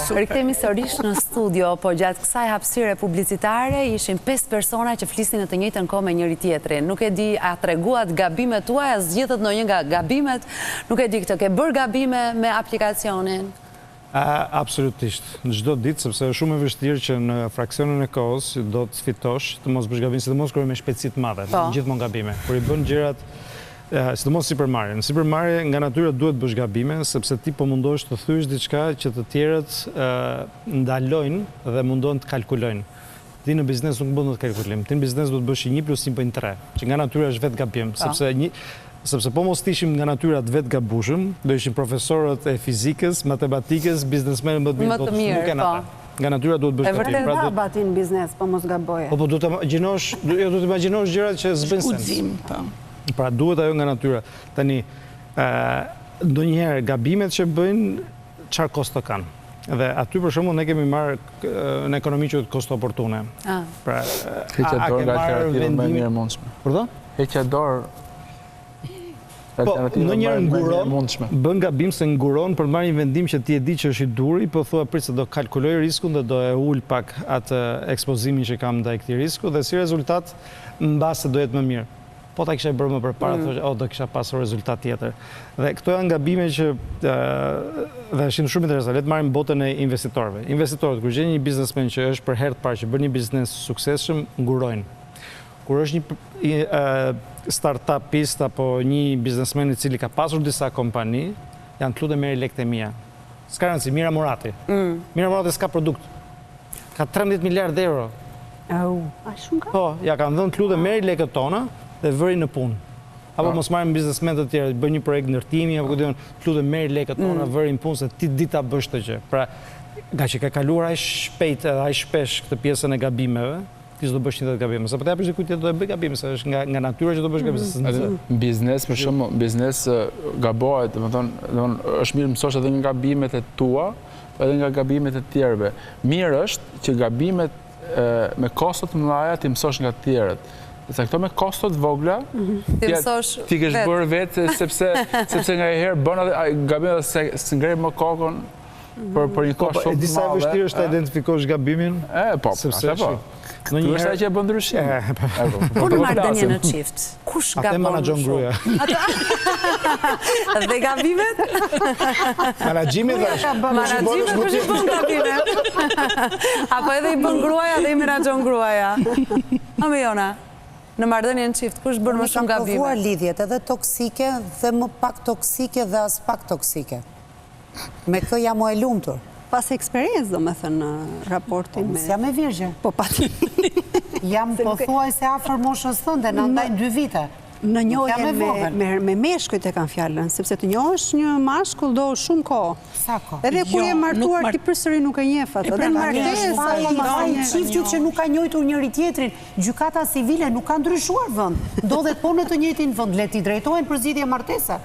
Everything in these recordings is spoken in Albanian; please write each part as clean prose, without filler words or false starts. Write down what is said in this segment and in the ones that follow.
Rikthehemi sërish në studio, po gjatë kësaj hapësire publicitare ishin 5 persona që flisnin në të njëjtën kohë me njëri tjetrin. Nuk e di a treguat gabimet tuaja, zgjedhët ndonjë nga gabimet, nuk e di këtë ke bërë gabime me aplikacionin. Absolutisht. Në çdo ditë, sepse është shumë e vështirë që në fraksionin e kohës do të fitosh, të mos bësh gabim, sidomos kur me shpejtësi të madhe, gjithmonë gabime. Kur i bën gjërat sidomos Super Mario. Në Super Mario nga natyra duhet bësh gabime, sepse ti po mundohesh të thyesh diçka që të tjerët ndalojnë dhe mundohen të kalkulojnë. Ti në biznes nuk bën të kalkulim. Ti në biznes duhet bësh 1 + 1.3, që nga natyra është vetë gabim, sepse po mos ishim nga natyra të vetë gabushëm, do ishim profesorët e fizikës, matematikës, biznesmenët më të mirë, nuk janë ata. Nga natyra duhet bësh gabim. E vërtet haba ti në biznes, po mos gaboje. Po duhet të imagjinosh gjërat që s'bëjnë sens. Pra duhet ajo nga natyra. Tani, ndonjëherë gabimet që bëjnë, çfarë kosto kanë? Dhe aty për shembull ne kemi marrë në ekonomi që kosto oportune. Pra, heqja dorë nga alternativa më e mirë e mundshme. Pardon? Heqja dorë. Po, ndonjëherë bën gabim se nguron për të marrë një vendim që ti e di që është i duri, po thua prit se do kalkuloj riskun dhe do e ul pak atë ekspozimin që kam ndaj këtij risku dhe si rezultat mbase do jetë më mirë. Po ta kisha bërë më përpara, thoshë, do kisha pasur rezultat tjetër. Dhe këto janë gabime që dhe është shumë interesant. Le të marrim botën e investitorëve. Investitorët kur gjen një biznesmen që është për herë të parë që bën një biznes suksesshëm, ngurojnë. Kur është një startupist apo një biznesmen i cili ka pasur disa kompani, janë të lutem merri lekët e mia. S'ka rëndësi, Mira Murati. Mira Murati s'ka produkt. Ka 13 miliardë euro. A shumë ka? Po, ja kanë dhënë të lutem merri lekët tona dhe vëri në punë. Apo mos marrim biznesmen të tjerë, bëj një projekt ndërtimi apo këtë të lutem merri lekët tona, vëri në punë se ti dita bësh të gjë. Pra, nga që ka kaluar aq shpejt edhe aq shpesh këtë pjesën e gabimeve, ti s'do bësh një të gabime. Sa po të japësh dikujt tjetër do të bëj gabime, se është nga natyra që do bësh gabime. Biznes për shembull, biznes gabohet, domethënë është mirë mësosh edhe nga gabimet e tua, edhe nga gabimet e tjerëve. Mirë është që gabimet me kosto të mëdha ti mësosh nga të tjerët. Se këto me kostot vogla, ti kesh bërë vetë, sepse nga herë bën gabime dhe se ngrej më kokën për një kohë shumë të madhe. E disa e vështirë është ta identifikosh gabimin? Po, po. Këtu është ajo që e bën ndryshimin. Kur në marrëdhënie në çift, kush gabon? Atë menaxhon gruaja. Dhe gabimet? Menaxhimet është. Menaxhimet kush i bën gabimet? Apo edhe i bën gruaja dhe i menaxhon gruaja? Amë Jona, në marrëdhënie në çift, kush bën më shumë gabime? Kam provuar lidhjet edhe toksike dhe më pak toksike dhe as pak toksike. Me kë jam e lumtur. Pas eksperiencë, do me thënë, në raportin me... Jam e virgje. Po pati. Jam po thuaj se afër moshës tënde, në ndaj 2 vite. Në njohjen me meshkujt e kanë fjallën, sepse të njohësh një mashkull do shumë kohë. Sa kohë? Edhe kur je martuar ti përsëri nuk e njefat. Edhe në martesë, çiftit që nuk ka njohur njëri tjetrin, gjykata civile nuk ka ndryshuar vend. Ndodhet po në të njëjtin vend, le ti drejtohen për zgjidhje martese.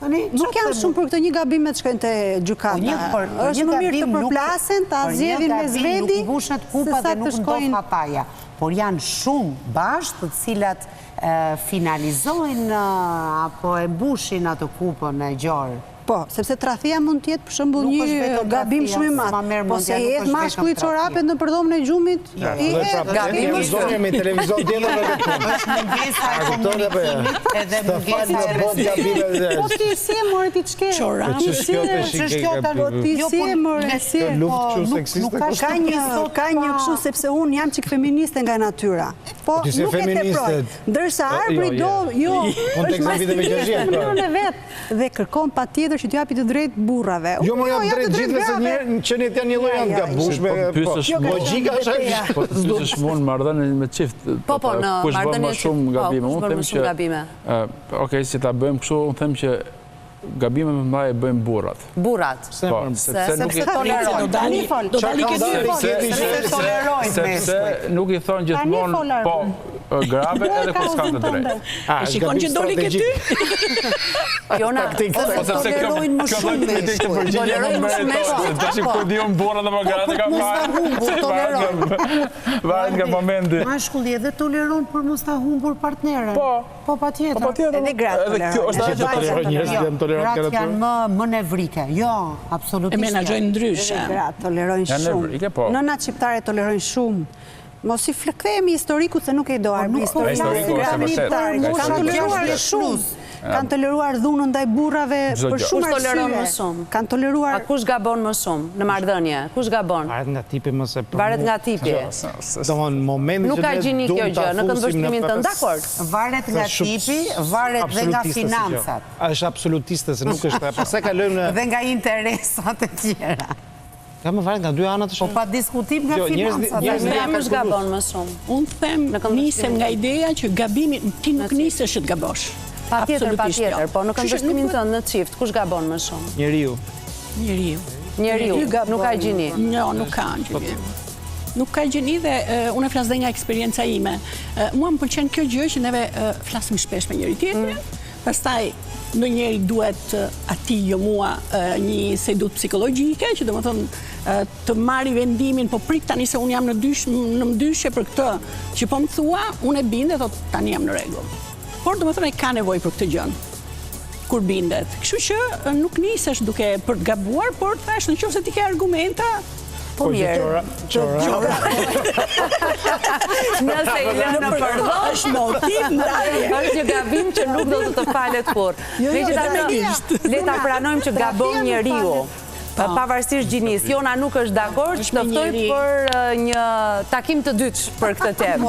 Nuk janë shumë për këtë një gabime të shkojnë te gjykata. Është më mirë të përplasen, ta zgjedhin me zvedi, nuk mbushet kupa dhe nuk ndodh hataja. Por janë shumë bashkë të cilat finalizojnë apo e mbushin atë kupën e gjarë. Po, sepse tradhia mund të jetë për shembull një gabim shumë i madh. Po se hedh mashkulli çorapet në përdhomën e gjumit, i hedh gabim zonja me televizor tjetër në këtë. Është mungesa e komunikimit edhe mungesa e respektit. Po ti si e morë ti çke? Ç'është Ti si e morë? Luftë kështu seksiste. Ka një kështu sepse unë jam çik feministe nga natyra. Po nuk e teproj. Ndërsa arbri do, jo, është vet dhe kërkon patjetër që t'u japi të drejtë burrave. Jo, më jap drejt gjithëve se njerë që ne janë një lloj janë gabueshme. Logjika është. Po pyesësh mua në marrëdhënie me çift. Po, në marrëdhënie më shumë gabime. Unë them që okej, si ta bëjmë kështu, unë them që gabime më mëdha e bëjmë burrat. Burrat. Po, sepse tolerojnë. sepse nuk i thonë gjithmonë, po, grave edhe kur s'kan të drejtë. E shikon që doli ke ty? Jona, tolerojnë më shumë vesh. Tolerojnë më shumë vesh. Tash kur diun burra dhe gratë ka varet nga momenti. Mashkulli edhe toleron për mos ta humbur partneren. Po patjetër. Edhe gratë Gratë janë më nevrike. Jo, absolutisht. E menaxhojnë ndryshe. Gratë tolerojnë shumë. Nënat shqiptare tolerojnë shumë. Mos i kthehemi historikut se nuk e do arbri. Kanë toleruar shumë. Kanë toleruar dhunën ndaj burrave për shumë arsye. Kanë toleruar. A kush gabon më shumë në marrëdhënie? Kush gabon? Varet nga tipi më se. Varet nga tipi. Domthon momenti që nuk ka gjini kjo gjë në këndvështrimin tënd, dakord? Varet nga tipi, varet dhe nga financat. Është absolutiste se nuk është. Pastaj kalojmë në dhe nga interesat e tjera. Ka më varet nga dy anët të shumë. Po pa diskutim nga financat. Kush gabon më shumë? Unë them, nisem nga ideja që gabimin ti nuk nisesh të gabosh. Patjetër, po në këndvështrimin tënd në çift, kush gabon më shumë? Njeriu. Njeriu, nuk ka gjini. Jo, nuk ka gjini. Nuk ka gjini dhe unë flas dhe nga eksperienca ime. Mua më pëlqen kjo gjë që neve flasim shpesh me njëri tjetrin. Pastaj ndonjëri duhet atij jo mua një sedut psikologjike, që domethënë të marri vendimin, po prit tani se unë jam në mdyshje për këtë që po më thua, unë e binde, thot tani jam në rregull. Por domethënë ai ka nevojë për këtë gjë kur bindet. Kështu që nuk nisesh duke për të gabuar, por thash nëse ti ke argumenta, po mirë. Çora. Nëse i lënë përdor, është motiv ndarje. Është një gabim që nuk do të falet kurrë. Megjithatë, le ta pranojmë që gabon njeriu. Pavarësisht gjinis, Jona nuk është dakord, të ftoj për një takim të dytë për këtë temë.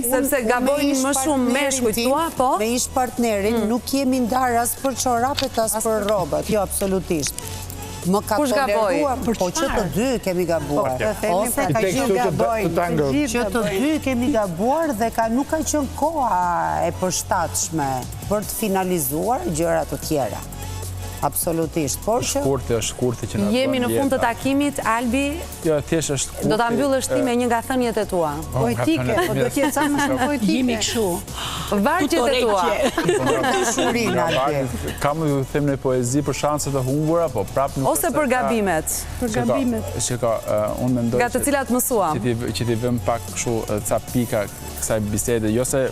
Sepse gabojnë më shumë meshkujt tua, po? Me ish partnerin nuk jemi ndar as për çorapet as për rrobat, jo absolutisht. Më ka toleruar, po që të dy kemi gabuar. Ose ka gjithë gabojnë. Që të dy kemi gabuar dhe nuk ka qenë koha e përshtatshme për të finalizuar gjëra të tjera. Absolutisht, por që... Shkurti që në të jemi në fund të takimit, Albi, jo, thjesht është shkurti. Do ta mbyllësh ti me një nga thënjet e tua. Poetike, po do t'jetë sa më shumë poetike. Jemi kështu. Vargjet e tua. Kam ju them në poezi për shanset e humbura, po prap nuk... Ose për gabimet. Për gabimet. Shika, unë mendoj nga të cilat mësuam. Që t'i vëm pak kështu ca pika kësaj bisede, jo se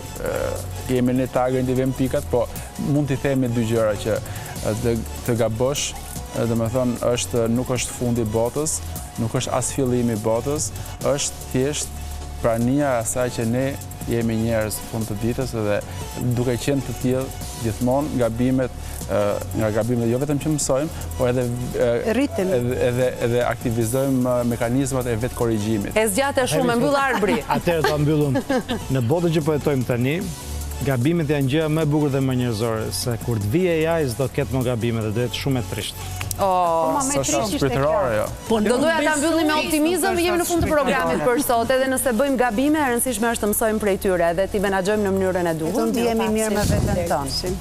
jemi në tagrin t'i vëm pikat, po mund t'i themi dy gjëra që të gabosh, dhe me thonë, nuk është fundi botës, nuk është as fillimi botës, është thjesht prania asaj që ne jemi njerëz fund të ditës dhe duke qenë të tillë gjithmonë nga gabimet jo vetëm që mësojmë, por edhe aktivizojmë mekanizmat e vetë korrigjimit. E zgjatë shumë, mbyll Arbri. Atëherë do mbyllim. Në botën që po jetojmë tani, gabimet janë gjëja më e bukur dhe më njerëzore, se kur të vijë AI s'do ketë më gabime dhe do jetë shumë e trisht. Sa shpirtërore, jo. Do doja ta mbyllim me optimizëm, jemi në fund të programit për sot, edhe nëse bëjmë gabime, e rëndësishme është të mësojmë prej tyre dhe t'i menaxhojmë në mënyrën e duhur. Të ndihemi mirë me veten tonë.